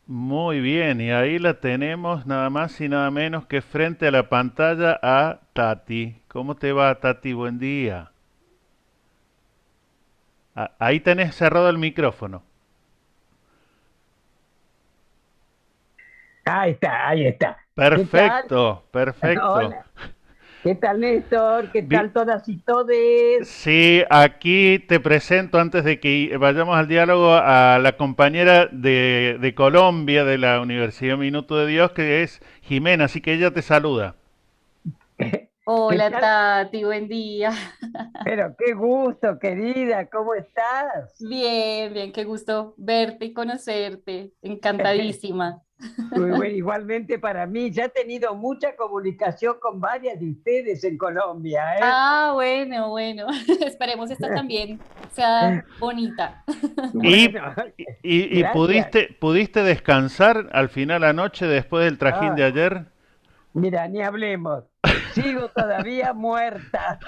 Muy bien, y ahí la tenemos nada más y nada menos que frente a la pantalla a Tati. ¿Cómo te va, Tati? Buen día. Ahí tenés cerrado el micrófono. Ahí está, ahí está. ¿Qué tal? Perfecto, perfecto. Hola. ¿Qué tal, Néstor? ¿Qué Vi- tal todas y todes? sí, aquí te presento antes de que vayamos al diálogo a la compañera de Colombia de la Universidad Minuto de Dios, que es Jimena, así que ella te saluda. ¿Qué Hola tal? Tati, buen día. Pero qué gusto, querida, ¿cómo estás? Bien, bien, qué gusto verte y conocerte. Encantadísima. Muy bueno, igualmente para mí, ya he tenido mucha comunicación con varias de ustedes en Colombia, ¿eh? Ah, bueno, bueno. Esperemos esta también sea bonita. ¿Y, Bueno, y gracias. pudiste descansar al final anoche después del trajín de Ah, ayer? mira, ni hablemos. Sigo todavía muerta.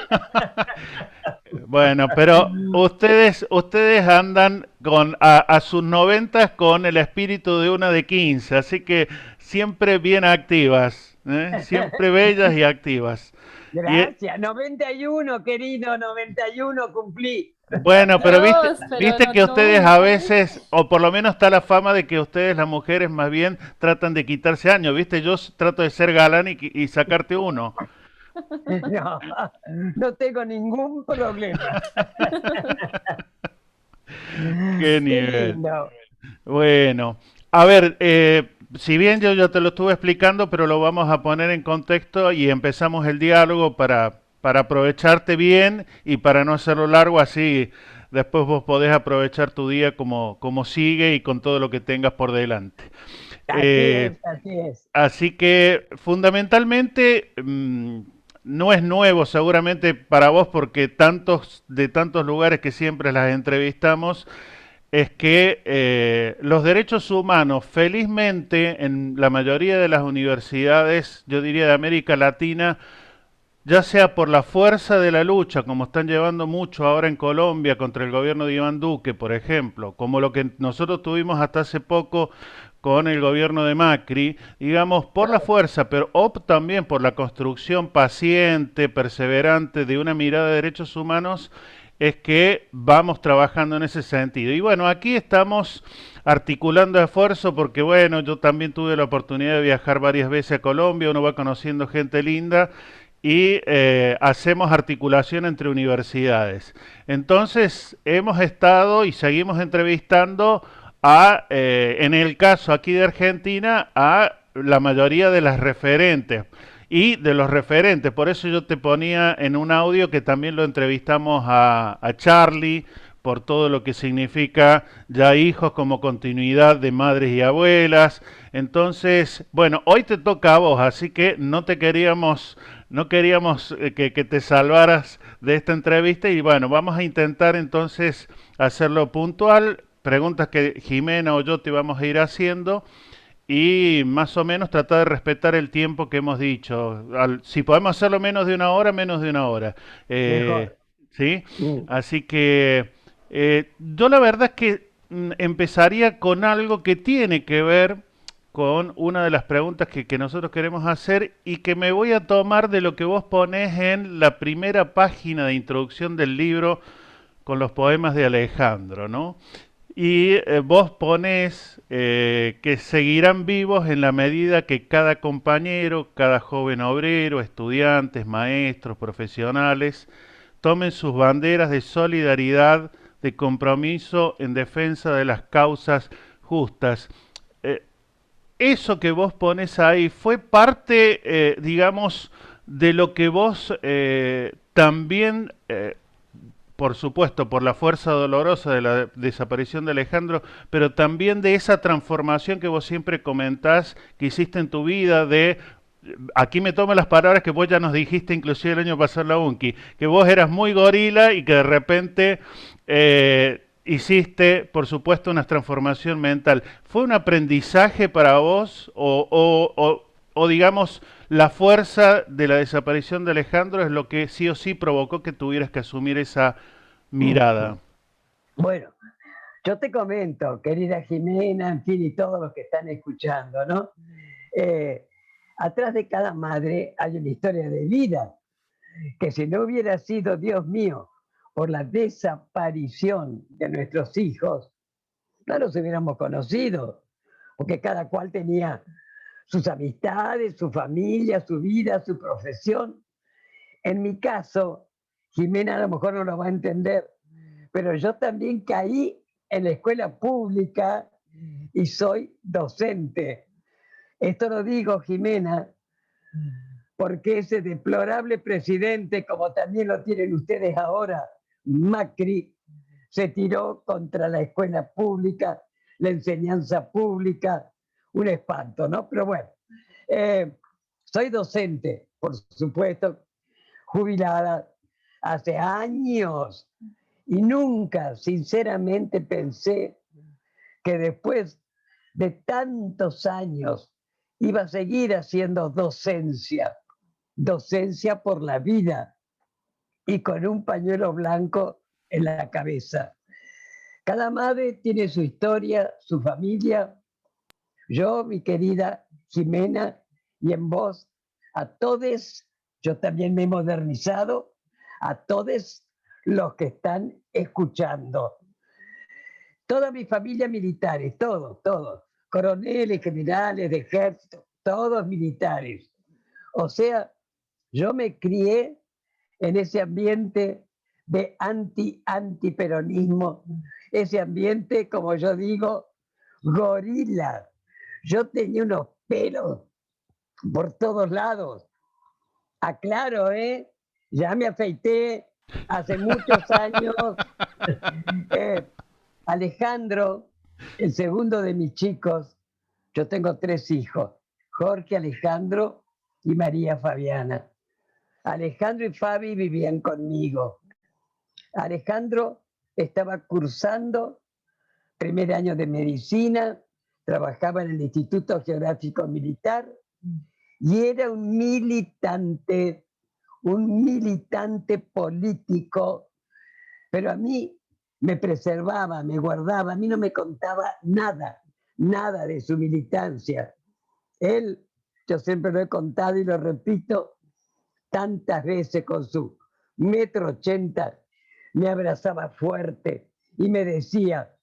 Bueno, pero ustedes andan a sus noventas con el espíritu de una de 15, así que siempre bien activas, ¿eh? Siempre bellas y activas. Y, Gracias. 91, querido, 91 cumplí. bueno, pero viste, Dios, pero viste no que ustedes a nunca. veces, o por lo menos está la fama de que ustedes las mujeres más bien tratan de quitarse años, viste, trato de ser galán y sacarte uno. No, no tengo ningún problema. Qué Qué nivel. lindo. Bueno, a ver, si bien yo ya te lo estuve explicando, pero lo vamos a poner en contexto y empezamos el diálogo para aprovecharte bien y para no hacerlo largo, así después vos podés aprovechar tu día como sigue y con todo lo que tengas por delante. Así Eh, es, así es. Así que fundamentalmente no es nuevo seguramente para vos porque de tantos lugares que siempre las entrevistamos, es que los derechos humanos, felizmente, en la mayoría de las universidades, yo diría de América Latina, ya sea por la fuerza de la lucha, como están llevando mucho ahora en Colombia contra el gobierno de Iván Duque, por ejemplo, como lo que nosotros tuvimos hasta hace poco con el gobierno de Macri, digamos, por la fuerza, pero también por la construcción paciente, perseverante de una mirada de derechos humanos, es que vamos trabajando en ese sentido. Y bueno, aquí estamos articulando esfuerzo porque bueno, yo también tuve la oportunidad de viajar varias veces a Colombia, uno va conociendo gente linda y hacemos articulación entre universidades. Entonces, hemos estado y seguimos entrevistando en el caso aquí de Argentina, a la mayoría de las referentes y de los referentes. Por eso yo te ponía en un audio que también lo entrevistamos a Charlie, por todo lo que significa ya hijos como continuidad de madres y abuelas. Entonces, bueno, hoy te toca a vos, así que no queríamos que te salvaras de esta entrevista y bueno, vamos a intentar entonces hacerlo puntual, preguntas que Jimena o yo te vamos a ir haciendo y más o menos tratar de respetar el tiempo que hemos dicho. Si podemos hacerlo menos de una hora, menos de una hora. Eh, Mejor. ¿Sí? Mm. Así que yo la verdad es que empezaría con algo que tiene que ver con una de las preguntas que nosotros queremos hacer y que me voy a tomar de lo que vos ponés en la primera página de introducción del libro con los poemas de Alejandro, ¿no? Y vos pones que seguirán vivos en la medida que cada compañero, cada joven obrero, estudiantes, maestros, profesionales, tomen sus banderas de solidaridad, de compromiso en defensa de las causas justas. Eh, Eso que vos pones ahí fue parte, digamos, de lo que vos también por supuesto, por la fuerza dolorosa de la desaparición de Alejandro, pero también de esa transformación que vos siempre comentás que hiciste en tu vida de aquí me tomo las palabras que vos ya nos dijiste inclusive el año pasado en la UNCI, que vos eras muy gorila y que de repente hiciste, por supuesto, una transformación mental. ¿Fue un aprendizaje para vos o digamos la fuerza de la desaparición de Alejandro es lo que sí o sí provocó que tuvieras que asumir esa mirada? Bueno, Yo te comento, querida Jimena, en fin, y todos los que están escuchando, ¿no? Eh, Atrás de cada madre hay una historia de vida, que si no hubiera sido, Dios mío, por la desaparición de nuestros hijos, no los hubiéramos conocido, porque cada cual tenía sus amistades, su familia, su vida, su profesión. En mi caso, Jimena a lo mejor no lo va a entender, pero yo también caí en la escuela pública y soy docente. Esto lo digo, Jimena, porque ese deplorable presidente, como también lo tienen ustedes ahora, Macri, se tiró contra la escuela pública, la enseñanza pública, un espanto, ¿no? Pero bueno, eh, soy docente, por supuesto, jubilada hace años y nunca, sinceramente, pensé que después de tantos años iba a seguir haciendo docencia, docencia por la vida y con un pañuelo blanco en la cabeza. Cada madre tiene su historia, su familia. Yo, mi querida Jimena, y en vos, a todos, yo también me he modernizado, a todos los que están escuchando. Toda mi familia militares, todos, coroneles, generales de ejército, todos militares. O sea, yo me crié en ese ambiente de antiperonismo, ese ambiente, como yo digo, gorila. Yo tenía unos pelos por todos lados. Aclaro, ¿eh? Ya me afeité hace muchos años. Eh, Alejandro, el segundo de mis chicos, yo tengo 3 hijos, Jorge, Alejandro y María Fabiana. Alejandro y Fabi vivían conmigo. Alejandro estaba cursando primer año de medicina, trabajaba en el Instituto Geográfico Militar y era un militante político, pero a mí me preservaba, me guardaba, a mí no me contaba nada, nada de su militancia. Él, yo siempre lo he contado y lo repito tantas veces con su 1,80 m, me abrazaba fuerte y me decía,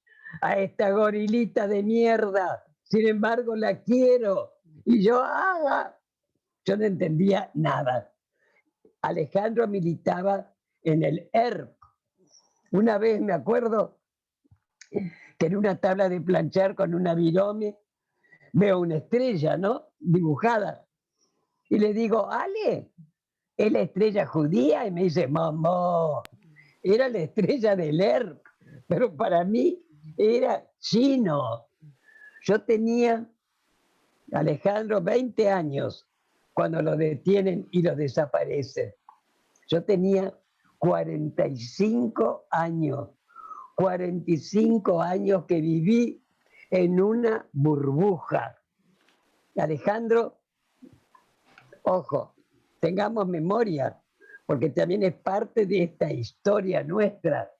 a esta gorilita de mierda, sin embargo la quiero. Y yo no entendía nada. Alejandro militaba en el ERP. Una vez me acuerdo que en una tabla de planchar con una virome veo una estrella, ¿no? Dibujada. Y le digo, Ale, ¿es la estrella judía? Y me dice, mamá, era la estrella del ERP, pero para mí era chino. Yo tenía, Alejandro, 20 años cuando lo detienen y lo desaparecen. Yo tenía 45 años, 45 años que viví en una burbuja. Alejandro, ojo, tengamos memoria, porque también es parte de esta historia nuestra.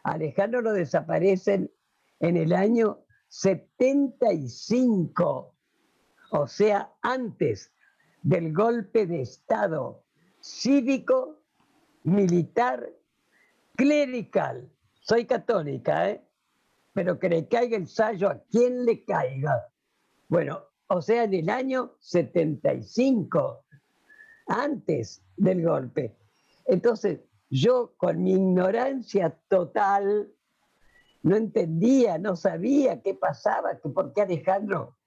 Alejandro lo desaparecen en el año 75, o sea, antes del golpe de Estado cívico, militar, clerical. Soy católica, ¿eh? Pero que le caiga el sayo a quien le caiga. Bueno, o sea, en el año 75, antes del golpe. Entonces, yo con mi ignorancia total, no entendía, no sabía qué pasaba, que por qué Alejandro,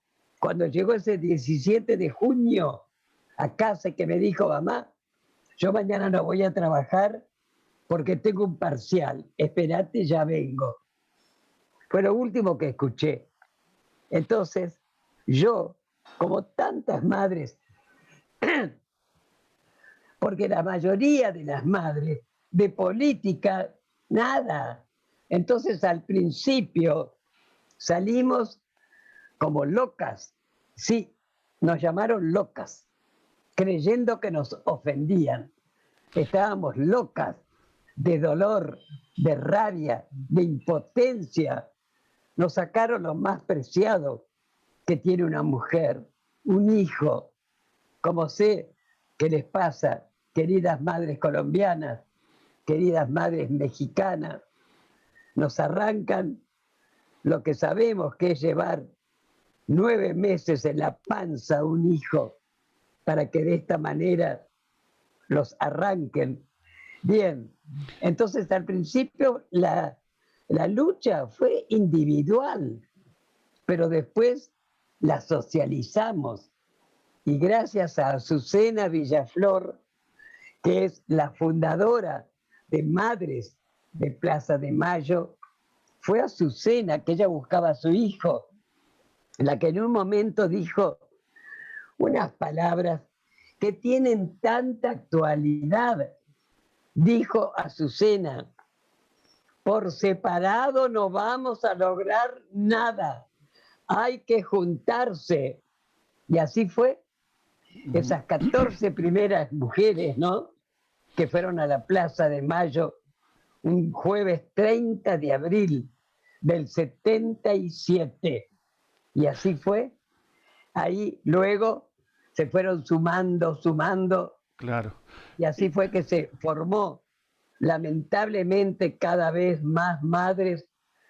cuando llegó ese 17 de junio a casa que me dijo, mamá, yo mañana no voy a trabajar porque tengo un parcial, esperate, ya vengo. Fue lo último que escuché. Entonces, yo, como tantas madres, porque la mayoría de las madres de política, nada. Entonces, al principio salimos como locas. Sí, nos llamaron locas, creyendo que nos ofendían. Estábamos locas de dolor, de rabia, de impotencia, nos sacaron lo más preciado que tiene una mujer, un hijo, como sé que les pasa, queridas madres colombianas, queridas madres mexicanas, nos arrancan lo que sabemos que es llevar 9 meses en la panza un hijo para que de esta manera los arranquen. Bien, entonces al principio la lucha fue individual, pero después la socializamos. Y gracias a Azucena Villaflor, que es la fundadora de Madres de Plaza de Mayo, fue Azucena que ella buscaba a su hijo, la que en un momento dijo unas palabras que tienen tanta actualidad. Dijo Azucena: por separado no vamos a lograr nada, hay que juntarse. Y así fue. Esas 14 primeras mujeres, ¿no?, que fueron a la Plaza de Mayo un jueves 30 de abril del 77. Y así fue. Ahí luego se fueron sumando, Claro. y así fue que se formó, lamentablemente, cada vez más madres,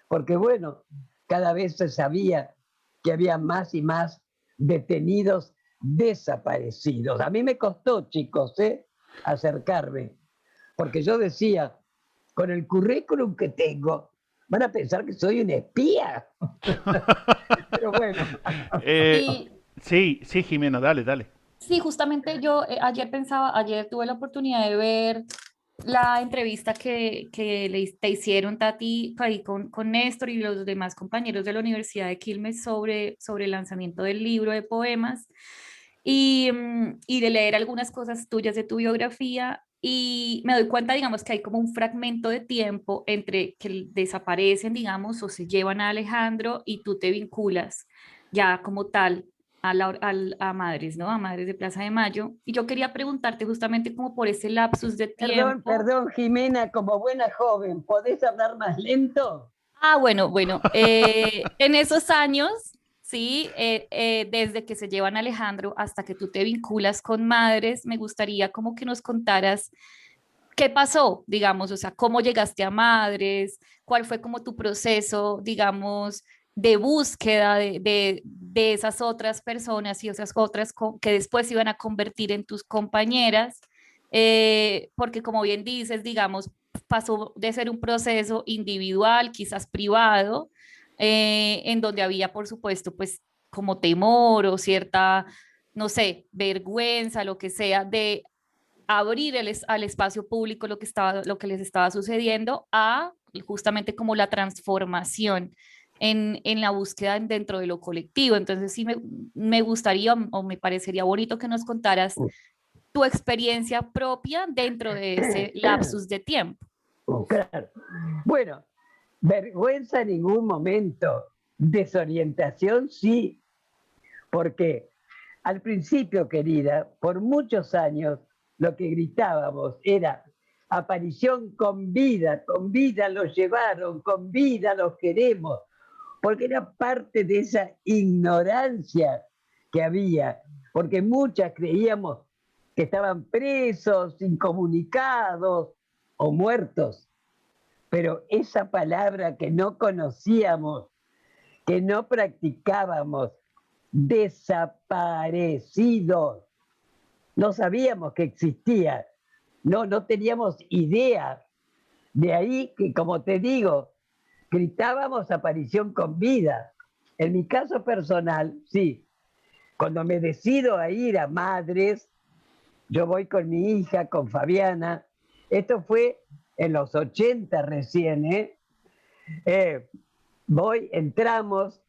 porque bueno, cada vez se sabía que había más y más detenidos desaparecidos. A mí me costó, chicos, acercarme, porque yo decía, con el currículum que tengo, van a pensar que soy un espía. Pero bueno. Eh, Sí, sí, sí, Jimena, dale, dale. sí, justamente yo ayer pensaba, ayer tuve la oportunidad de ver la entrevista que te hicieron, Tati, ahí con Néstor y los demás compañeros de la Universidad de Quilmes sobre el lanzamiento del libro de poemas y de leer algunas cosas tuyas de tu biografía. Y me doy cuenta, digamos, que hay como un fragmento de tiempo entre que desaparecen, digamos, o se llevan a Alejandro y tú te vinculas ya como tal a Madres, ¿no? A Madres de Plaza de Mayo. Y yo quería preguntarte justamente como por ese lapsus de Perdón, tiempo. perdón, Jimena, como buena joven, ¿podés hablar más lento? Ah, bueno, en esos años, sí, desde que se llevan a Alejandro hasta que tú te vinculas con Madres, me gustaría como que nos contaras qué pasó, digamos, o sea, cómo llegaste a Madres, cuál fue como tu proceso, digamos, de búsqueda de esas otras personas y esas otras que después se iban a convertir en tus compañeras, porque como bien dices, digamos, pasó de ser un proceso individual, quizás privado, en donde había, por supuesto, pues como temor o cierta, no sé, vergüenza, lo que sea, de abrir al espacio público lo que les estaba sucediendo, a justamente como la transformación en la búsqueda dentro de lo colectivo. Entonces sí me gustaría o me parecería bonito que nos contaras tu experiencia propia dentro de ese lapsus de tiempo. Claro. Bueno, vergüenza en ningún momento, desorientación sí, porque al principio, querida, por muchos años, lo que gritábamos era aparición con vida los llevaron, con vida los queremos, porque era parte de esa ignorancia que había, porque muchas creíamos que estaban presos, incomunicados o muertos, pero esa palabra que no conocíamos, que no practicábamos, desaparecidos, no sabíamos que existía, no teníamos idea. De ahí que, como te digo, gritábamos aparición con vida. En mi caso personal, sí, cuando me decido a ir a Madres, yo voy con mi hija, con Fabiana. Esto fue en los 80 recién, ¿eh? Voy, entramos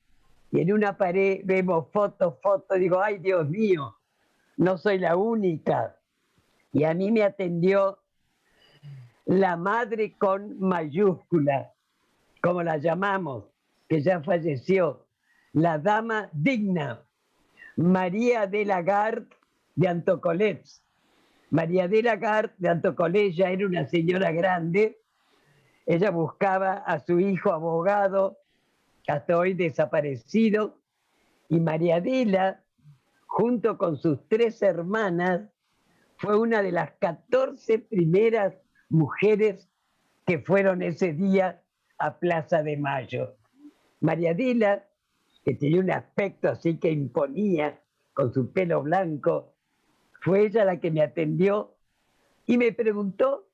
y en una pared vemos fotos, digo, ay Dios mío, no soy la única. Y a mí me atendió la madre con mayúscula, como la llamamos, que ya falleció, la dama digna, María de Lagarde de Antocolets. María de Lagarde de Antocolets ya era una señora grande, ella buscaba a su hijo abogado hasta hoy desaparecido, y María Adela, junto con sus 3 hermanas, fue una de las 14 primeras mujeres que fueron ese día a Plaza de Mayo. María Adela, que tenía un aspecto así que imponía, con su pelo blanco, fue ella la que me atendió y me preguntó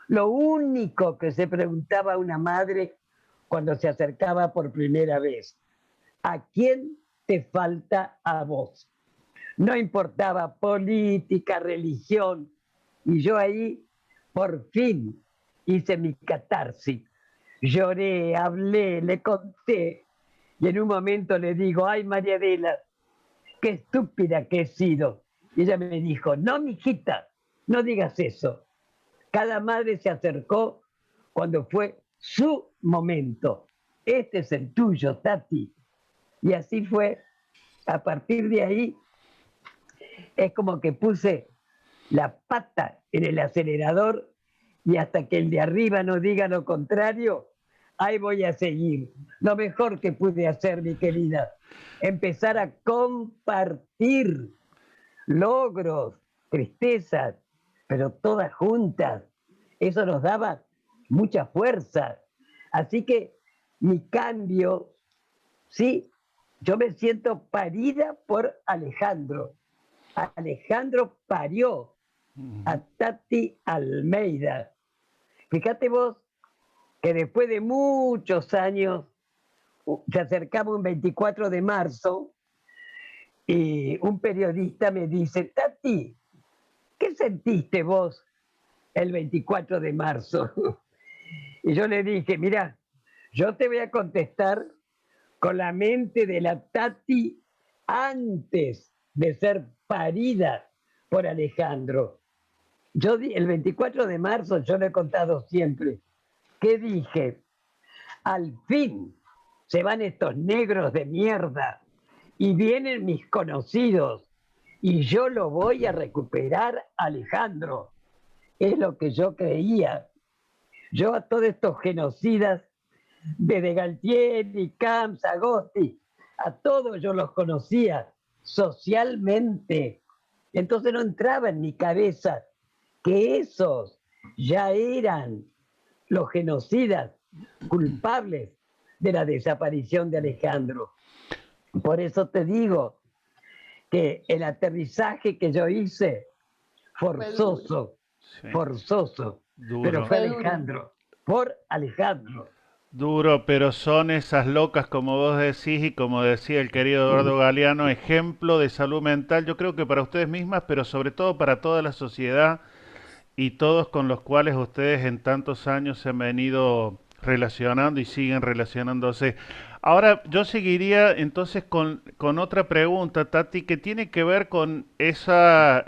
lo único que se preguntaba una madre cuando se acercaba por primera vez: ¿a quién te falta a vos? No importaba política, religión, y yo ahí por fin hice mi catarsis. Lloré, hablé, le conté, y en un momento le digo: ay, María Adela, qué estúpida que he sido. Y ella me dijo: no, mijita, no digas eso. Cada madre se acercó cuando fue su momento. Este es el tuyo, Tati. Y así fue. A partir de ahí es como que puse la pata en el acelerador, y hasta que el de arriba no diga lo contrario, ahí voy a seguir. Lo mejor que pude hacer, mi querida, empezar a compartir logros, tristezas, pero todas juntas. Eso nos daba mucha fuerza. Así que mi cambio, sí, yo me siento parida por Alejandro. Alejandro parió a Tati Almeida. Fíjate vos que después de muchos años se acercaba un 24 de marzo y un periodista me dice: Tati, ¿qué sentiste vos el 24 de marzo? Y yo le dije: mira, yo te voy a contestar con la mente de la Tati antes de ser parida por Alejandro. Yo el 24 de marzo, yo lo he contado siempre, que dije: al fin se van estos negros de mierda y vienen mis conocidos y yo lo voy a recuperar, Alejandro. Es lo que yo creía. Yo a todos estos genocidas, desde Galtieri, Camps, Agosti, a todos yo los conocía socialmente. Entonces no entraba en mi cabeza que esos ya eran los genocidas culpables de la desaparición de Alejandro. Por eso te digo que el aterrizaje que yo hice, forzoso, Sí. forzoso, Duro. pero fue Fue duro. Alejandro, por Alejandro. Duro, pero son esas locas, como vos decís, y como decía el querido Eduardo Galeano, ejemplo de salud mental, yo creo que para ustedes mismas, pero sobre todo para toda la sociedad y todos con los cuales ustedes en tantos años se han venido relacionando y siguen relacionándose. Ahora, yo seguiría entonces con otra pregunta, Tati, que tiene que ver con esas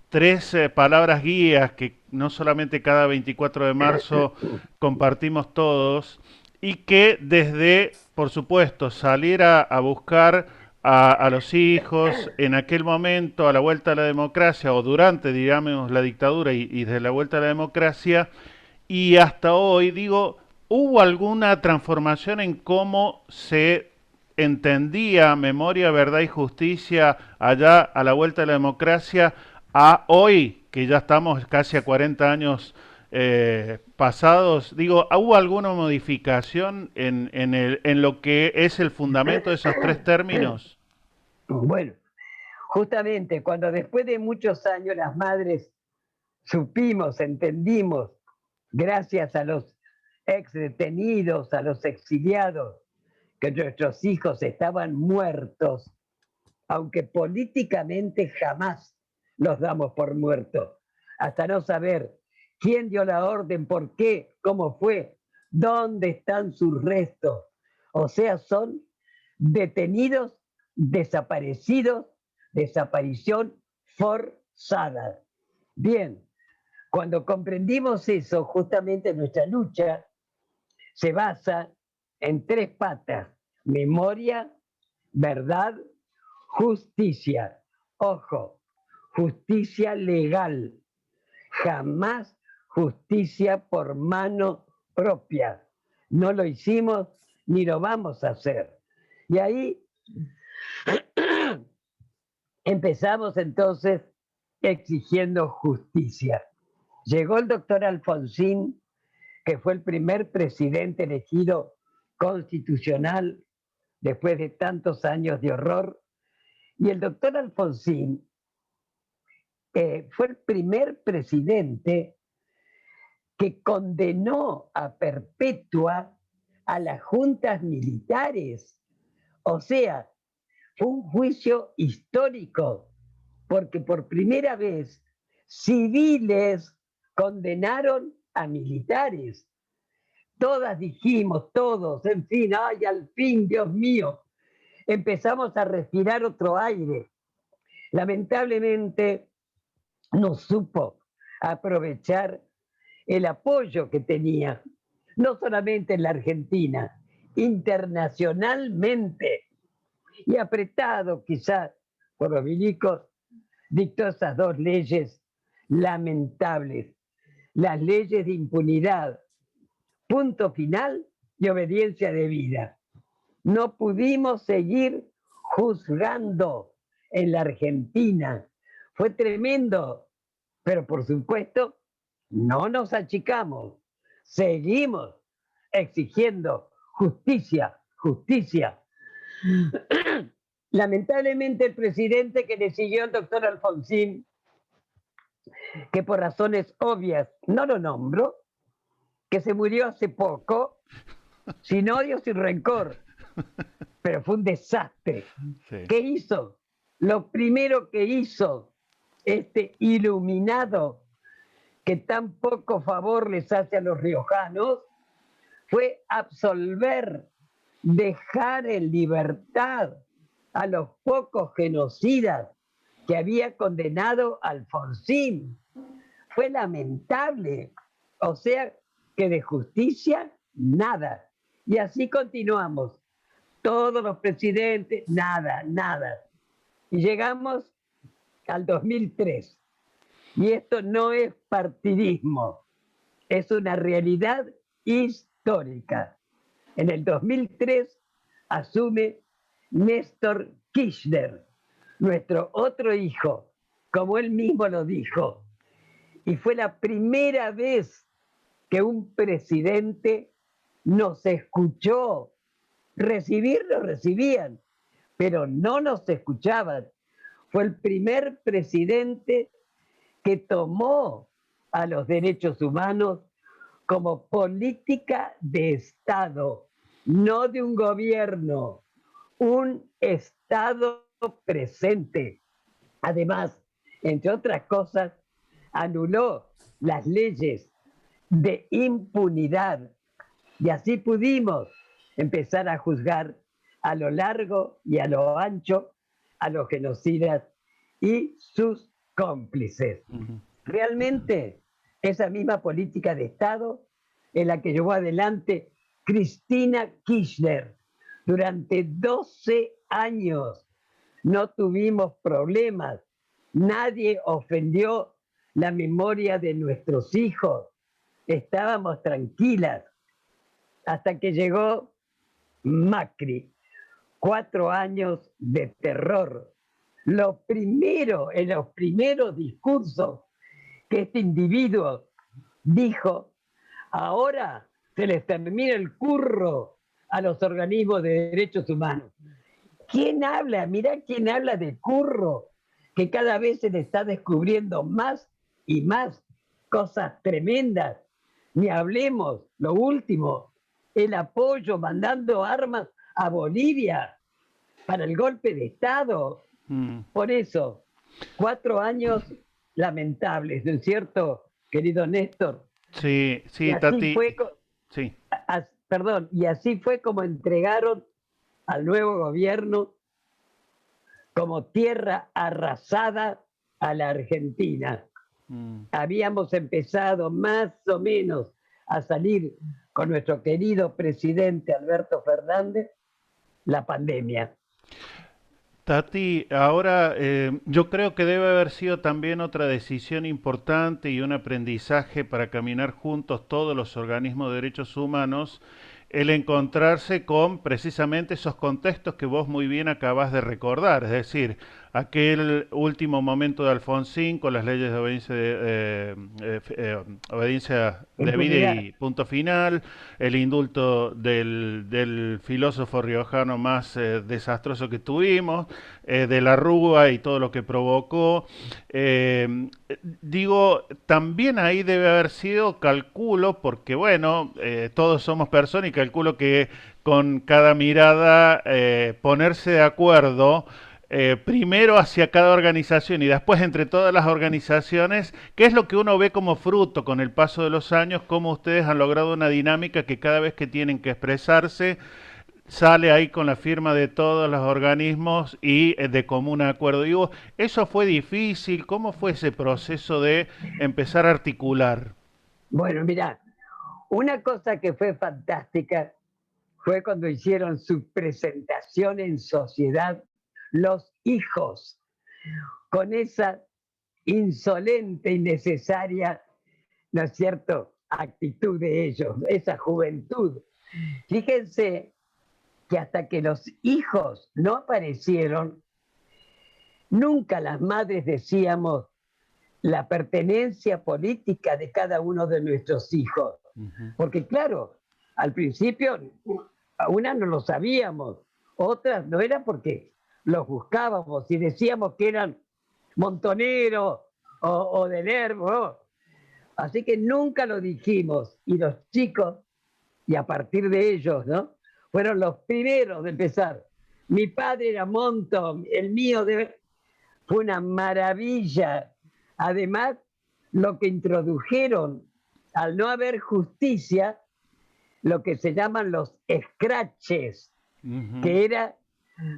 tres palabras guías que no solamente cada 24 de marzo compartimos todos y que desde, por supuesto, salir a buscar a los hijos en aquel momento a la vuelta a la democracia o durante, digamos, la dictadura y desde la vuelta a la democracia y hasta hoy, digo, ¿hubo alguna transformación en cómo se entendía memoria, verdad y justicia allá a la vuelta de la democracia a hoy, que ya estamos casi a 40 años pasados? Digo, ¿hubo alguna modificación en lo que es el fundamento de esos tres términos? Bueno, justamente cuando después de muchos años las madres supimos, entendimos, gracias a los ex detenidos, a los exiliados, que nuestros hijos estaban muertos, aunque políticamente jamás los damos por muertos, hasta no saber quién dio la orden, por qué, cómo fue, dónde están sus restos. O sea, son detenidos, desaparecidos, desaparición forzada. Bien, cuando comprendimos eso, justamente nuestra lucha se basa en 3 patas: memoria, verdad, justicia. Ojo, justicia legal, jamás justicia por mano propia. No lo hicimos ni lo vamos a hacer. Y ahí empezamos entonces exigiendo justicia. Llegó el doctor Alfonsín, que fue el primer presidente elegido constitucional después de tantos años de horror, y el doctor Alfonsín fue el primer presidente que condenó a perpetua a las juntas militares. O sea, fue un juicio histórico, porque por primera vez civiles condenaron a militares. Todas dijimos, todos, en fin, ay, al fin, Dios mío, empezamos a respirar otro aire. Lamentablemente no supo aprovechar el apoyo que tenía, no solamente en la Argentina, internacionalmente, y apretado quizás por los milicos, dictó esas dos leyes lamentables, las leyes de impunidad, punto final y obediencia debida. No pudimos seguir juzgando en la Argentina. Fue tremendo, pero por supuesto no nos achicamos. Seguimos exigiendo justicia, justicia. Lamentablemente el presidente que le siguió al doctor Alfonsín, que por razones obvias no lo nombro, que se murió hace poco, sin odio, sin rencor, pero fue un desastre. Sí. ¿Qué hizo? Lo primero que hizo este iluminado que tan poco favor les hace a los riojanos fue absolver, dejar en libertad a los pocos genocidas que había condenado Alfonsín. Fue lamentable. O sea, que de justicia, nada. Y así continuamos. Todos los presidentes, nada, nada. Y llegamos al 2003. Y esto no es partidismo, es una realidad histórica. En el 2003 asume Néstor Kirchner, nuestro otro hijo, como él mismo lo dijo. Y fue la primera vez que un presidente nos escuchó. Recibirnos recibían, pero no nos escuchaban. Fue el primer presidente que tomó a los derechos humanos como política de Estado, no de un gobierno, un Estado presente. Además, entre otras cosas, anuló las leyes de impunidad y así pudimos empezar a juzgar a lo largo y a lo ancho a los genocidas y sus cómplices. Realmente esa misma política de Estado es la que llevó adelante Cristina Kirchner. Durante 12 años no tuvimos problemas, nadie ofendió la memoria de nuestros hijos, estábamos tranquilas, hasta que llegó Macri. 4 años de terror. Lo primero, en los primeros discursos que este individuo dijo, ahora se les termina el curro a los organismos de derechos humanos. ¿Quién habla? Mirá quién habla de curro, que cada vez se le está descubriendo más y más cosas tremendas. Ni hablemos, lo último, el apoyo mandando armas a Bolivia para el golpe de Estado. Por eso, 4 años lamentables, ¿no es cierto, querido Néstor? Sí, sí, Tati. Sí. Perdón, y así fue como entregaron al nuevo gobierno como tierra arrasada a la Argentina. Habíamos empezado más o menos a salir con nuestro querido presidente Alberto Fernández la pandemia. Tati, ahora yo creo que debe haber sido también otra decisión importante y un aprendizaje para caminar juntos todos los organismos de derechos humanos, el encontrarse con precisamente esos contextos que vos muy bien acabas de recordar, es decir, aquel último momento de Alfonsín con las leyes de obediencia debida Impunidad. y punto final, el indulto del filósofo riojano más desastroso que tuvimos, de la Rúa y todo lo que provocó. Digo, también ahí debe haber sido, calculo, porque bueno, todos somos personas y calculo que con cada mirada ponerse de acuerdo primero hacia cada organización y después entre todas las organizaciones, ¿qué es lo que uno ve como fruto con el paso de los años? Cómo ustedes han logrado una dinámica que cada vez que tienen que expresarse sale ahí con la firma de todos los organismos y de común acuerdo. Digo, ¿eso fue difícil? ¿Cómo fue ese proceso de empezar a articular? Bueno, mira, una cosa que fue fantástica fue cuando hicieron su presentación en sociedad los hijos, con esa insolente y necesaria, ¿no es cierto?, actitud de ellos, esa juventud. Fíjense que hasta que los hijos no aparecieron, nunca las madres decíamos la pertenencia política de cada uno de nuestros hijos. Uh -huh. Porque claro, al principio a una no lo sabíamos, otras no era porque los buscábamos y decíamos que eran montoneros o de Nervo, ¿no? Así que nunca lo dijimos y los chicos, y a partir de ellos, ¿no?, fueron los primeros de empezar. Mi padre era Monto, el mío fue una maravilla. Además, lo que introdujeron, al no haber justicia, lo que se llaman los escraches, que era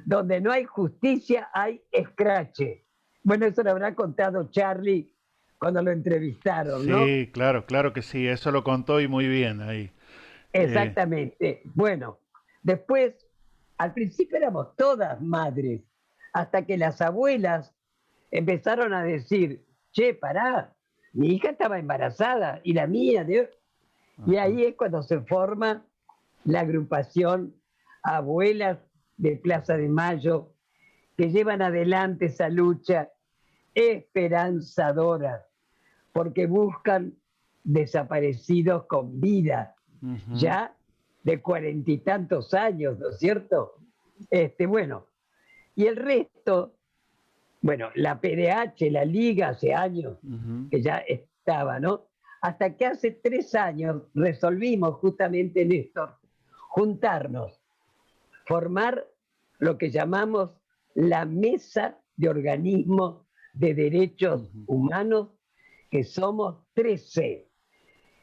donde no hay justicia, hay escrache. Bueno, eso lo habrá contado Charlie cuando lo entrevistaron, ¿no? Sí, claro, claro que sí, eso lo contó y muy bien ahí. Exactamente. Bueno, después, al principio éramos todas madres, hasta que las abuelas empezaron a decir, che, pará, mi hija estaba embarazada y la mía. Y ahí es cuando se forma la agrupación Abuelas de Plaza de Mayo, que llevan adelante esa lucha esperanzadora, porque buscan desaparecidos con vida, ya de 40 y tantos años, ¿no es cierto? Bueno, y el resto, bueno, la PDH, la Liga, hace años que ya estaba, ¿no? Hasta que hace 3 años resolvimos justamente, Néstor, juntarnos, formar lo que llamamos la Mesa de Organismos de Derechos Humanos, que somos 13.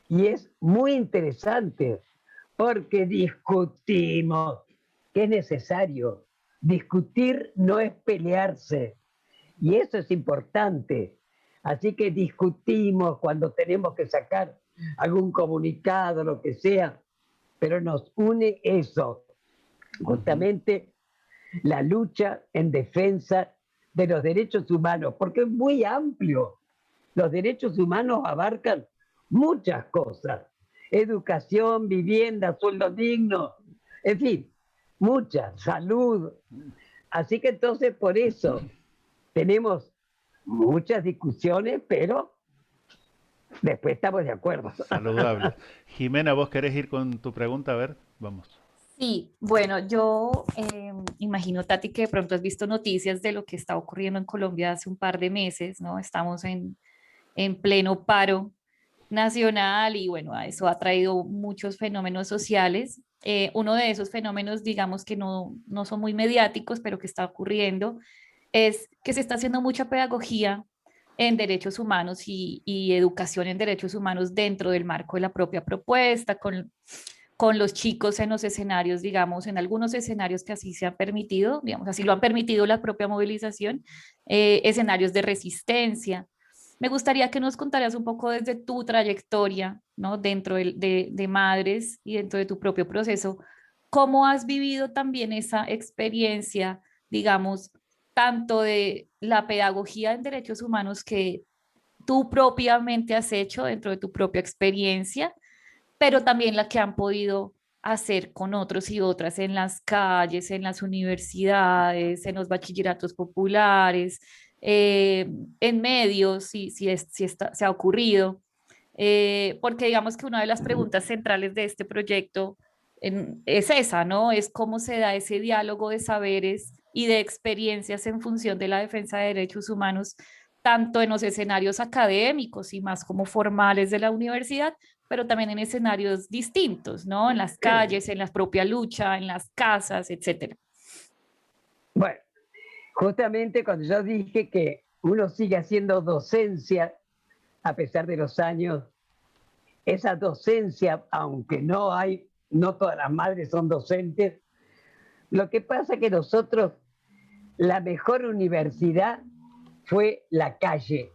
Y es muy interesante porque discutimos, que es necesario. Discutir no es pelearse, y eso es importante. Así que discutimos cuando tenemos que sacar algún comunicado, lo que sea, pero nos une eso, justamente la lucha en defensa de los derechos humanos, porque es muy amplio. Los derechos humanos abarcan muchas cosas: educación, vivienda, sueldo digno, en fin, muchas, salud. Así que entonces por eso tenemos muchas discusiones, pero después estamos de acuerdo. Saludable. Jimena, ¿vos querés ir con tu pregunta? A ver, vamos. Sí, bueno, yo imagino, Tati, que de pronto has visto noticias de lo que está ocurriendo en Colombia hace un par de meses, ¿no? Estamos en pleno paro nacional y bueno, a eso ha traído muchos fenómenos sociales. Uno de esos fenómenos, digamos que no son muy mediáticos, pero que está ocurriendo, es que se está haciendo mucha pedagogía en derechos humanos y educación en derechos humanos dentro del marco de la propia propuesta, con los chicos en los escenarios, digamos, en algunos escenarios que así se han permitido, digamos, así lo han permitido la propia movilización, escenarios de resistencia. Me gustaría que nos contaras un poco desde tu trayectoria, ¿no?, dentro de Madres y dentro de tu propio proceso, cómo has vivido también esa experiencia, digamos, tanto de la pedagogía en derechos humanos que tú propiamente has hecho dentro de tu propia experiencia, pero también la que han podido hacer con otros y otras en las calles, en las universidades, en los bachilleratos populares, en medios, se ha ocurrido. Porque digamos que una de las preguntas centrales de este proyecto es esa, ¿no? Es cómo se da ese diálogo de saberes y de experiencias en función de la defensa de derechos humanos, tanto en los escenarios académicos y más como formales de la universidad, pero también en escenarios distintos, ¿no? En las calles, en la propia lucha, en las casas, etcétera. Bueno, justamente cuando yo dije que uno sigue haciendo docencia a pesar de los años, esa docencia, aunque no todas las madres son docentes, lo que pasa es que nosotros, la mejor universidad fue la calle.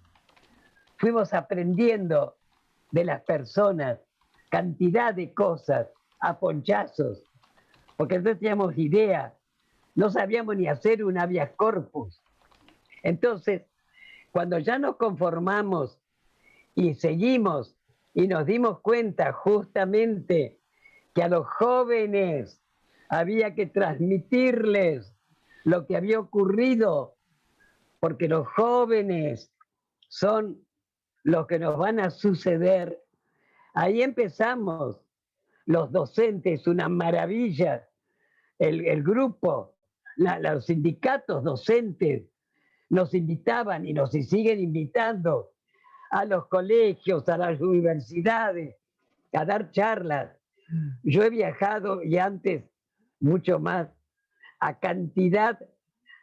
Fuimos aprendiendo de las personas cantidad de cosas a ponchazos, porque no teníamos idea, no sabíamos ni hacer un habeas corpus. Entonces, cuando ya nos conformamos y seguimos y nos dimos cuenta justamente que a los jóvenes había que transmitirles lo que había ocurrido, porque los jóvenes son los que nos van a suceder. Ahí empezamos, los docentes, una maravilla, el grupo, los sindicatos docentes nos invitaban y nos siguen invitando a los colegios, a las universidades, a dar charlas. Yo he viajado y antes mucho más a cantidad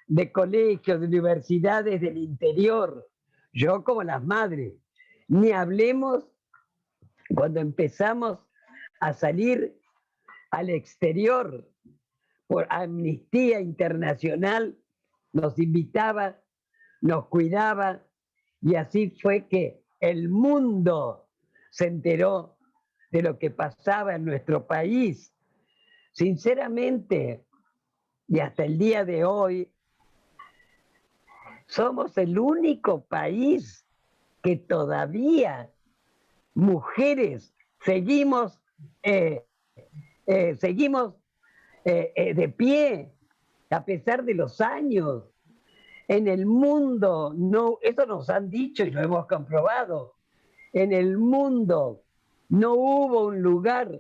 de colegios, de universidades del interior, yo como las madres. Ni hablemos cuando empezamos a salir al exterior por Amnistía Internacional, nos invitaba, nos cuidaba, y así fue que el mundo se enteró de lo que pasaba en nuestro país. Sinceramente, y hasta el día de hoy, somos el único país que todavía mujeres seguimos, seguimos de pie a pesar de los años. En el mundo, no, eso nos han dicho y lo hemos comprobado, en el mundo no hubo un lugar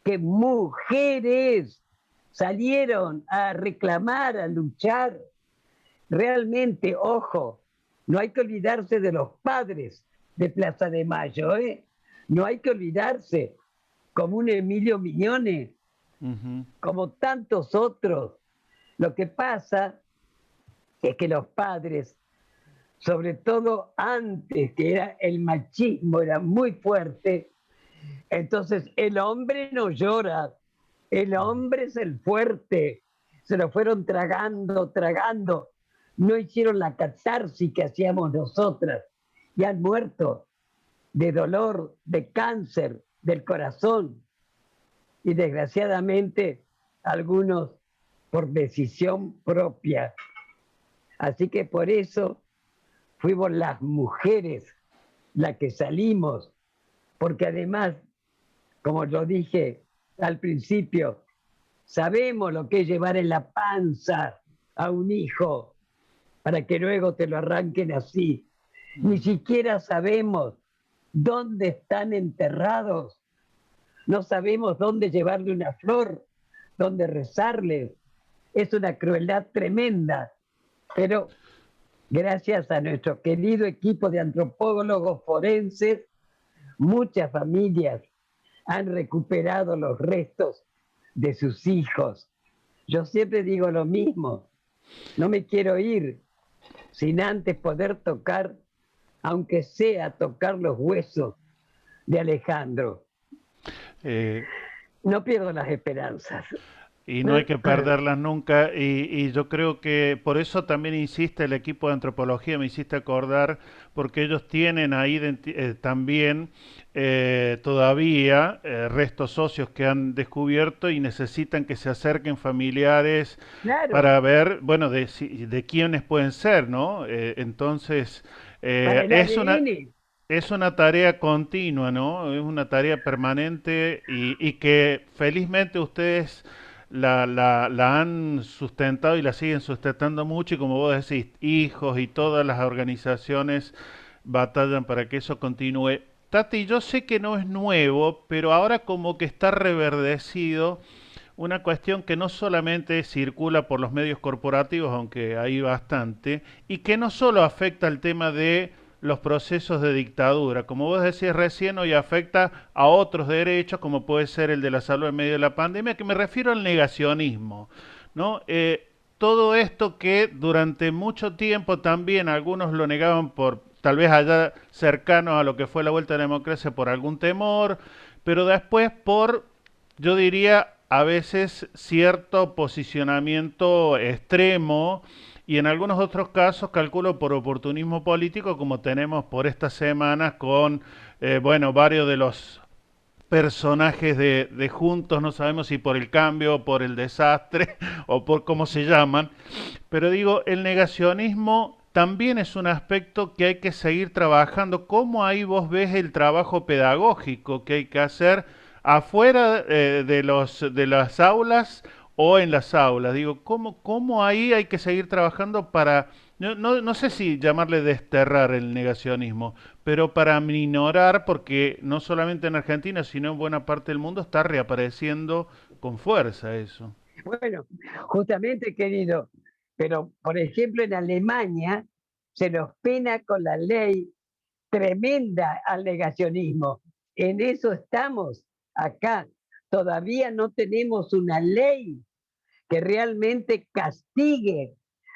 que mujeres salieron a reclamar, a luchar. Realmente, ojo, no hay que olvidarse de los padres de Plaza de Mayo, ¿eh? No hay que olvidarse, como un Emilio Mignone, como tantos otros. Lo que pasa es que los padres, sobre todo antes, que era el machismo, era muy fuerte, entonces el hombre no llora, el hombre es el fuerte, se lo fueron tragando, tragando, no hicieron la catarsis que hacíamos nosotras, y han muerto de dolor, de cáncer, del corazón, y desgraciadamente algunos por decisión propia. Así que por eso fuimos las mujeres las que salimos, porque además, como lo dije al principio, sabemos lo que es llevar en la panza a un hijo para que luego te lo arranquen así. Ni siquiera sabemos dónde están enterrados, no sabemos dónde llevarle una flor, dónde rezarles. Es una crueldad tremenda, pero gracias a nuestro querido equipo de antropólogos forenses, muchas familias han recuperado los restos de sus hijos. Yo siempre digo lo mismo, no me quiero ir sin antes poder tocar, aunque sea tocar los huesos de Alejandro. No pierdo las esperanzas. Y no hay que perderlas nunca. Y yo creo que por eso también insiste el equipo de antropología, me hiciste acordar, porque ellos tienen ahí también todavía restos óseos que han descubierto y necesitan que se acerquen familiares para ver, bueno, de quiénes pueden ser, ¿no? Entonces, Para el es una... ADN. es una tarea continua, ¿no? Es una tarea permanente y que felizmente ustedes la han sustentado y la siguen sustentando mucho y como vos decís, hijos y todas las organizaciones batallan para que eso continúe. Tati, yo sé que no es nuevo, pero ahora como que está reverdecido una cuestión que no solamente circula por los medios corporativos, aunque hay bastante, y que no solo afecta el tema de los procesos de dictadura, como vos decías recién, hoy afecta a otros derechos, como puede ser el de la salud en medio de la pandemia, que me refiero al negacionismo, ¿no? Todo esto que durante mucho tiempo también algunos lo negaban por tal vez allá cercanos a lo que fue la vuelta a la democracia por algún temor, pero después por yo diría a veces cierto posicionamiento extremo y en algunos otros casos calculo por oportunismo político como tenemos por estas semanas con bueno varios de los personajes de Juntos, no sabemos si por el cambio, por el desastre o por cómo se llaman, pero digo, el negacionismo también es un aspecto que hay que seguir trabajando. ¿Cómo ahí vos ves el trabajo pedagógico que hay que hacer afuera de las aulas o en las aulas? Digo, ¿cómo ahí hay que seguir trabajando para, no sé si llamarle desterrar el negacionismo, pero para minorar, porque no solamente en Argentina, sino en buena parte del mundo está reapareciendo con fuerza eso. Bueno, justamente, querido, pero por ejemplo en Alemania se nos pena con la ley tremenda al negacionismo. En eso estamos acá. Todavía no tenemos una ley que realmente castigue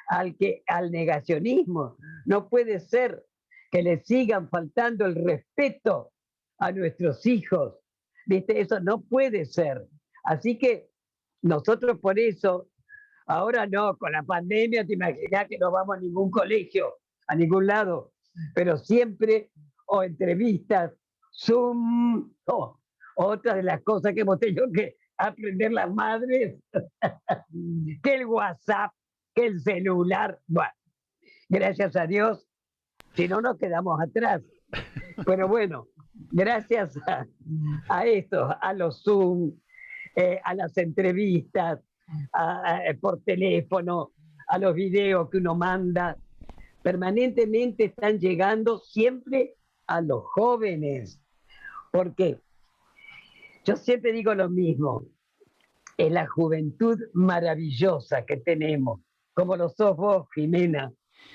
al negacionismo. No puede ser que le sigan faltando el respeto a nuestros hijos. ¿Viste? Eso no puede ser. Así que nosotros por eso, ahora no, con la pandemia te imaginas que no vamos a ningún colegio, a ningún lado, pero siempre o entrevistas, Zoom, otra de las cosas que hemos tenido que aprender las madres, que el WhatsApp, que el celular. Bueno, gracias a Dios, si no nos quedamos atrás. Pero bueno, gracias a esto, a los Zoom, a las entrevistas, por teléfono, a los videos que uno manda, permanentemente están llegando siempre a los jóvenes. Porque yo siempre digo lo mismo, es la juventud maravillosa que tenemos, como lo sos vos, Jimena.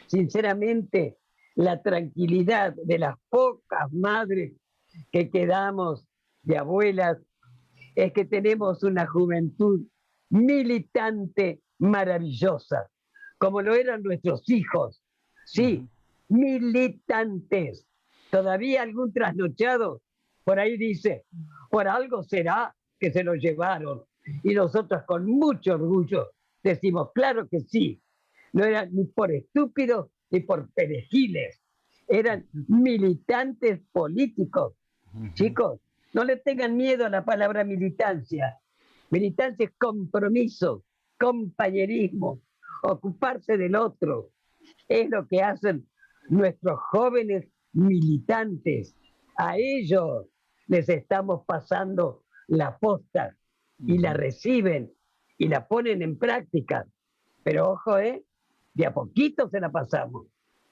Sinceramente, la tranquilidad de las pocas madres que quedamos de abuelas es que tenemos una juventud militante maravillosa, como lo eran nuestros hijos. Sí, Ujú. militantes. Todavía algún trasnochado por ahí dice, por algo será que se lo llevaron. Y nosotros con mucho orgullo decimos, claro que sí. No eran ni por estúpidos ni por perejiles. Eran militantes políticos. Ujú. Chicos, no le tengan miedo a la palabra militancia. Militancia es compromiso, compañerismo, ocuparse del otro. Es lo que hacen nuestros jóvenes militantes. A ellos les estamos pasando la posta y la Ujú. reciben y la ponen en práctica. Pero ojo, de a poquito se la pasamos,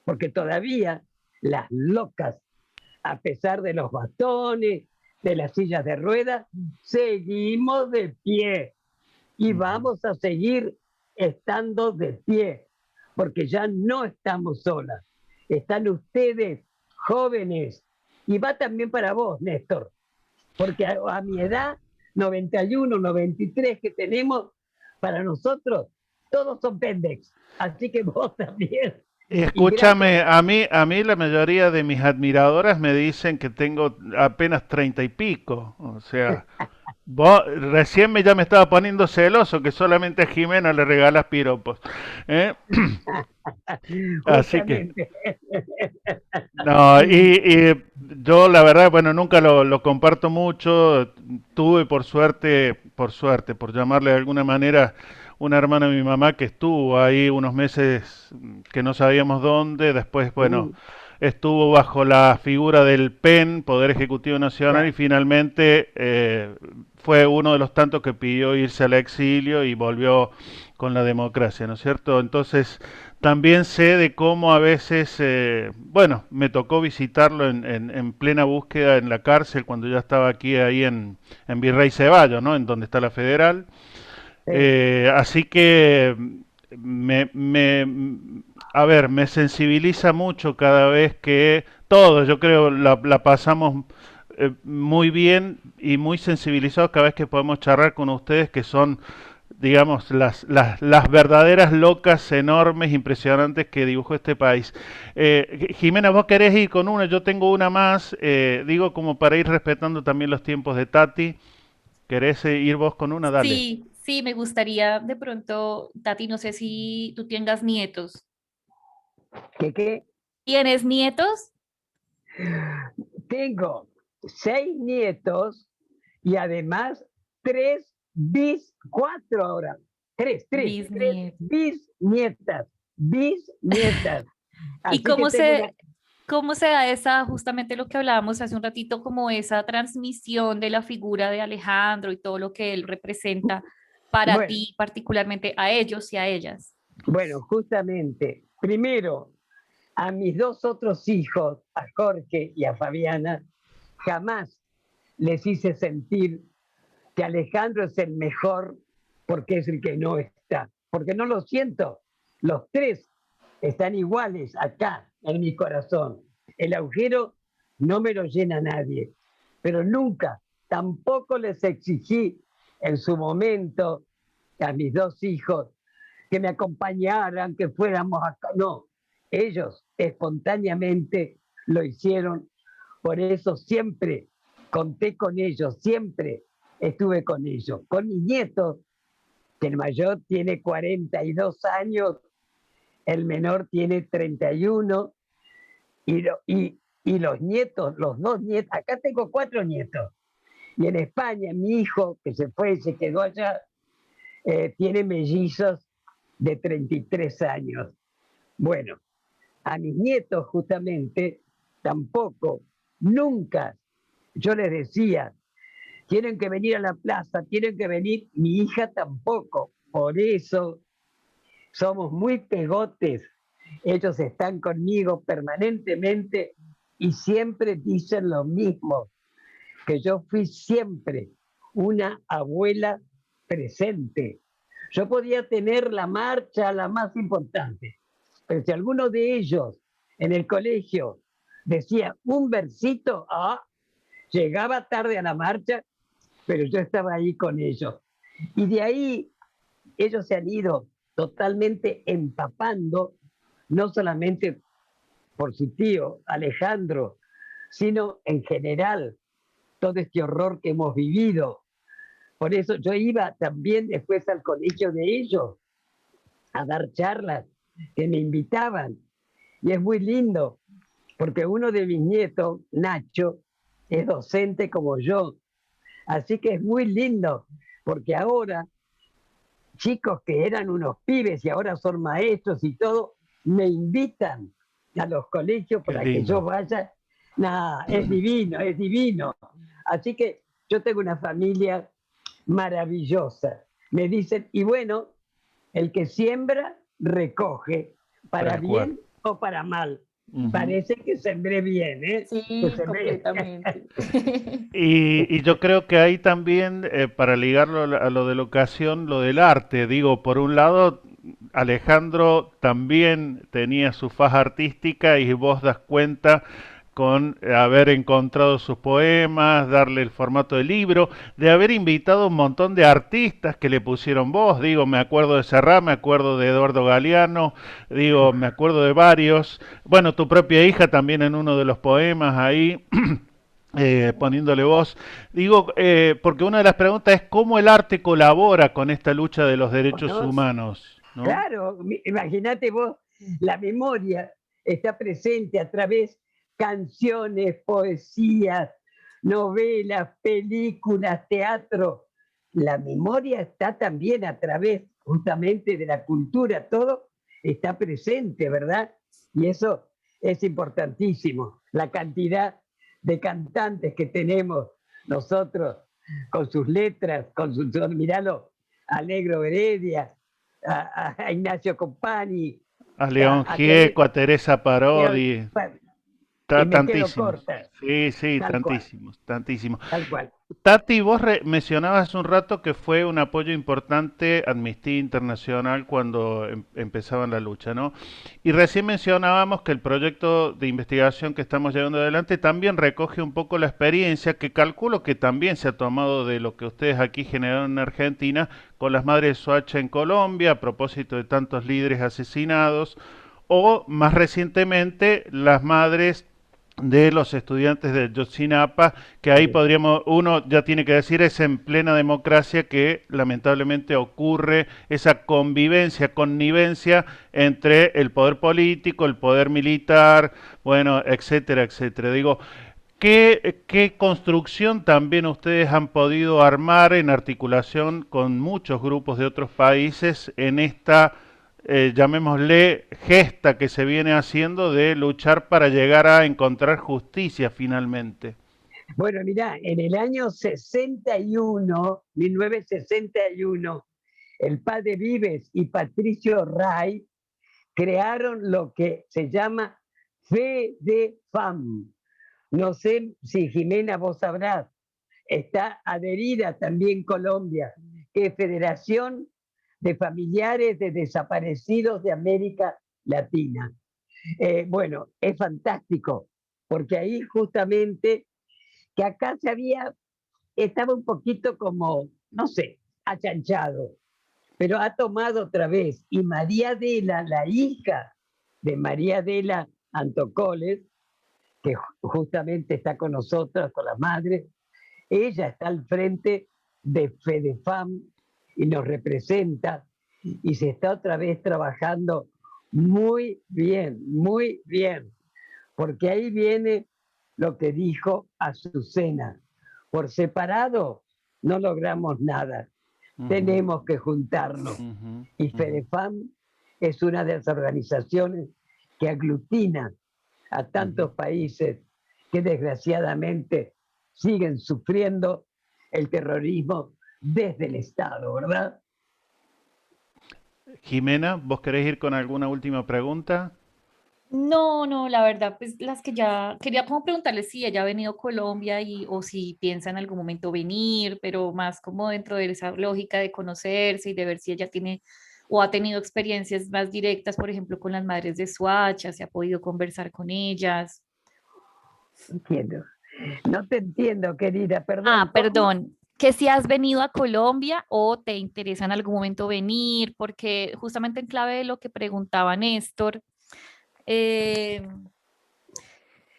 porque todavía las locas, a pesar de los bastones, de las sillas de ruedas, seguimos de pie y Ujú. vamos a seguir estando de pie, porque ya no estamos solas. Están ustedes jóvenes y va también para vos, Néstor, porque a mi edad, 91, 93 que tenemos, para nosotros todos son pendex, así que vos también. Y Y gracias. escúchame, a mí la mayoría de mis admiradoras me dicen que tengo apenas 30 y pico. O sea, vos recién ya me estaba poniendo celoso que solamente a Jimena le regalas piropos. ¿Eh? Así que, Justamente. no, y yo la verdad, bueno, nunca lo comparto mucho. Tuve por llamarle de alguna manera, una hermana de mi mamá que estuvo ahí unos meses que no sabíamos dónde. Después, bueno, estuvo bajo la figura del PEN, Poder Ejecutivo Nacional, y Claro. finalmente fue uno de los tantos que pidió irse al exilio y volvió con la democracia, ¿no es cierto? Entonces, también sé de cómo a veces, bueno, me tocó visitarlo en plena búsqueda en la cárcel cuando ya estaba aquí ahí en Virrey Ceballos, ¿no? En donde está la Federal. Sí. Así que a ver, me sensibiliza mucho cada vez que todos, yo creo, la pasamos muy bien y muy sensibilizados cada vez que podemos charlar con ustedes, que son, digamos, las verdaderas locas enormes, impresionantes que dibujó este país. Jimena, vos querés ir con una, yo tengo una más, digo como para ir respetando también los tiempos de Tati. ¿Querés ir vos con una? Dale. Sí, sí, me gustaría de pronto, Tati, no sé si tú tengas nietos. ¿Qué? ¿Tienes nietos? Tengo 6 nietos y además cuatro ahora, tres Bisnietos. bisnietas. ¿Y Así que tengo una, cómo se da esa, justamente lo que hablábamos hace un ratito, como esa transmisión de la figura de Alejandro y todo lo que él representa para bueno, ti, particularmente a ellos y a ellas? bueno, justamente, primero, a mis dos otros hijos, a Jorge y a Fabiana, jamás les hice sentir que Alejandro es el mejor porque es el que no está, porque no lo siento. Los tres están iguales acá en mi corazón. El agujero no me lo llena nadie, pero nunca, tampoco les exigí en su momento a mis dos hijos que me acompañaran, que fuéramos acá. No, ellos espontáneamente lo hicieron, por eso siempre conté con ellos, siempre estuve con ellos. Con mis nietos, que el mayor tiene 42 años, el menor tiene 31, y los nietos, los dos nietos, acá tengo 4 nietos, y en España mi hijo, que se fue y se quedó allá, tiene mellizos de 33 años. Bueno, a mis nietos justamente tampoco, nunca yo les decía, tienen que venir a la plaza, tienen que venir, mi hija tampoco. Por eso somos muy pegotes. Ellos están conmigo permanentemente y siempre dicen lo mismo, que yo fui siempre una abuela presente. Yo podía tener la marcha la más importante, pero si alguno de ellos en el colegio decía un versito, llegaba tarde a la marcha, pero yo estaba ahí con ellos. Y de ahí ellos se han ido totalmente empapando, no solamente por su tío Alejandro, sino en general todo este horror que hemos vivido. Por eso yo iba también después al colegio de ellos a dar charlas que me invitaban. Y es muy lindo, porque uno de mis nietos, Nacho, es docente como yo. Así que es muy lindo, porque ahora chicos que eran unos pibes y ahora son maestros y todo, me invitan a los colegios Qué para que yo lindo. vaya. Nada, es divino, es divino. Así que yo tengo una familia maravillosa. Me dicen, y bueno, el que siembra, recoge, para Tal cual. bien o para mal. Ujú. Parece que sembré bien, ¿eh? Que Sí, sembré. completamente. Y yo creo que ahí también, para ligarlo a lo de la ocasión, lo del arte, digo, por un lado, Alejandro también tenía su faja artística y vos das cuenta con haber encontrado sus poemas, darle el formato de libro, de haber invitado un montón de artistas que le pusieron voz, digo, me acuerdo de Serrat, me acuerdo de Eduardo Galeano, digo, me acuerdo de varios, bueno, tu propia hija también en uno de los poemas ahí, poniéndole voz. Digo, porque una de las preguntas es cómo el arte colabora con esta lucha de los derechos ¿No? humanos, ¿no? Claro, imagínate vos, la memoria está presente a través canciones, poesías, novelas, películas, teatro. La memoria está también a través justamente de la cultura, todo está presente, ¿verdad? Y eso es importantísimo. La cantidad de cantantes que tenemos nosotros con sus letras, con sus, miralo, a Negro Heredia, a Ignacio Compani, A León a Quevedo, Gieco, a Teresa Parodi, y me quedo tantísimos. corta, Sí, sí, tal cual, tantísimos, tantísimos. tal cual. Tati, vos mencionabas hace un rato que fue un apoyo importante Amnistía Internacional cuando empezaban la lucha, ¿no? Y recién mencionábamos que el proyecto de investigación que estamos llevando adelante también recoge un poco la experiencia que calculo que también se ha tomado de lo que ustedes aquí generaron en Argentina con las madres de Soacha en Colombia a propósito de tantos líderes asesinados o más recientemente las madres de los estudiantes de Yotzinapa, que ahí podríamos, uno ya tiene que decir, es en plena democracia que lamentablemente ocurre esa convivencia, connivencia entre el poder político, el poder militar, bueno, etcétera, etcétera. Digo, ¿qué construcción también ustedes han podido armar en articulación con muchos grupos de otros países en esta llamémosle, gesta que se viene haciendo de luchar para llegar a encontrar justicia finalmente? Bueno, mirá, en el año 61, 1961, el padre Vives y Patricio Ray crearon lo que se llama FEDEFAM. No sé si Jimena vos sabrás, está adherida también Colombia, que es Federación de Familiares de Desaparecidos de América Latina. Bueno, es fantástico, porque ahí justamente que acá estaba un poquito como, no sé, achanchado, pero ha tomado otra vez. Y María Adela, la hija de María Adela Antocoles, que justamente está con nosotros, con la madre, ella está al frente de FEDEFAM y nos representa y se está otra vez trabajando muy bien, porque ahí viene lo que dijo Azucena. Por separado no logramos nada, tenemos que juntarnos. Y FEDEFAM es una de las organizaciones que aglutina a tantos países que desgraciadamente siguen sufriendo el terrorismo desde el Estado, ¿verdad? Jimena, ¿vos querés ir con alguna última pregunta? No, no, la verdad, pues las que ya quería como preguntarle si ella ha venido a Colombia y o si piensa en algún momento venir, pero más como dentro de esa lógica de conocerse y de ver si ella tiene o ha tenido experiencias más directas, por ejemplo, con las madres de Soacha, si ha podido conversar con ellas. Entiendo. No te entiendo, querida, perdón, Ah, ¿cómo? perdón, que si has venido a Colombia o te interesa en algún momento venir, porque justamente en clave de lo que preguntaba Néstor, eh,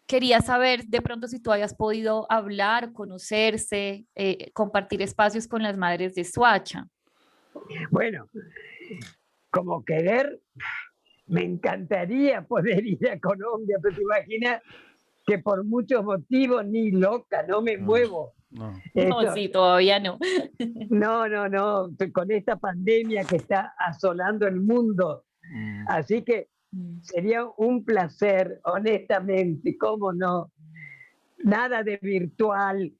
quería saber de pronto si tú hayas podido hablar, conocerse, compartir espacios con las madres de Soacha. Bueno, como querer, me encantaría poder ir a Colombia, pero te imaginas que por muchos motivos ni loca, no me No, muevo. no. No, Esto, sí, todavía no. no, con esta pandemia que está asolando el mundo. Mm. Así que sería un placer, honestamente, cómo no, nada de virtual,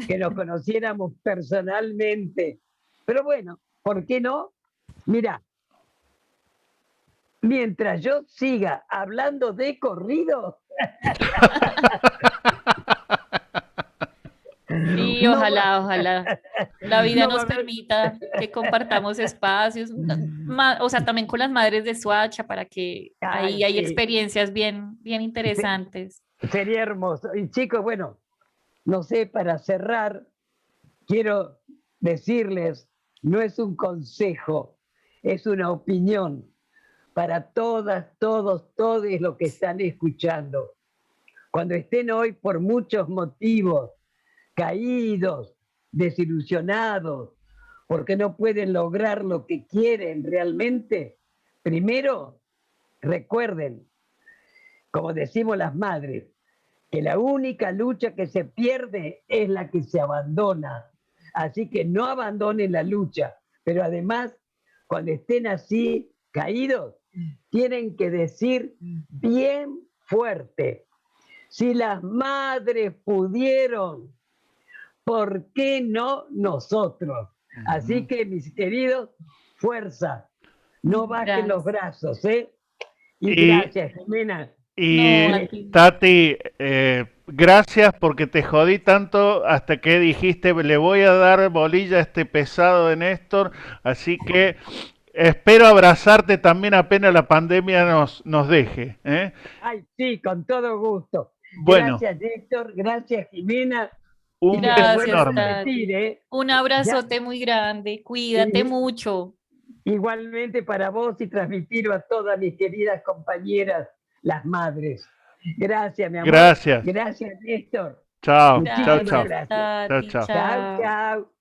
que nos conociéramos personalmente. Pero bueno, ¿por qué no? Mira, mientras yo siga hablando de corrido, Sí, no va, ojalá, ojalá. La vida no va a nos haber. permita que compartamos espacios, o sea, también con las madres de Soacha para que Ay, ahí hay sí, experiencias bien, bien interesantes. sería hermoso. Y chicos, bueno, no sé, para cerrar, quiero decirles, no es un consejo, es una opinión para todas, todos los que están escuchando. Cuando estén hoy por muchos motivos caídos, desilusionados, porque no pueden lograr lo que quieren realmente, primero recuerden, como decimos las madres, que la única lucha que se pierde es la que se abandona. Así que no abandonen la lucha, pero además, cuando estén así caídos, tienen que decir bien fuerte. Si las madres pudieron, ¿por qué no nosotros? Así que, mis queridos, fuerza, no bajen los brazos, ¿eh? Y gracias, Jimena. Y No, Tati, gracias porque te jodí tanto hasta que dijiste le voy a dar bolilla a este pesado de Néstor, así que espero abrazarte también apenas la pandemia nos deje, ¿eh? Ay, sí, con todo gusto. Bueno, Gracias, Héctor, gracias, Jimena. un Y me beso vuelvo a gracias, enorme. repetir, ¿eh? un Ya, abrazote muy grande. Cuídate mucho. igualmente para vos y transmitirlo a todas mis queridas compañeras, las madres. Gracias, mi amor. Gracias. Gracias, Néstor. Chao, chao, Muchísimas chao. Gracias, gracias. Chao, Tati. chao. Chao, Chao. chao.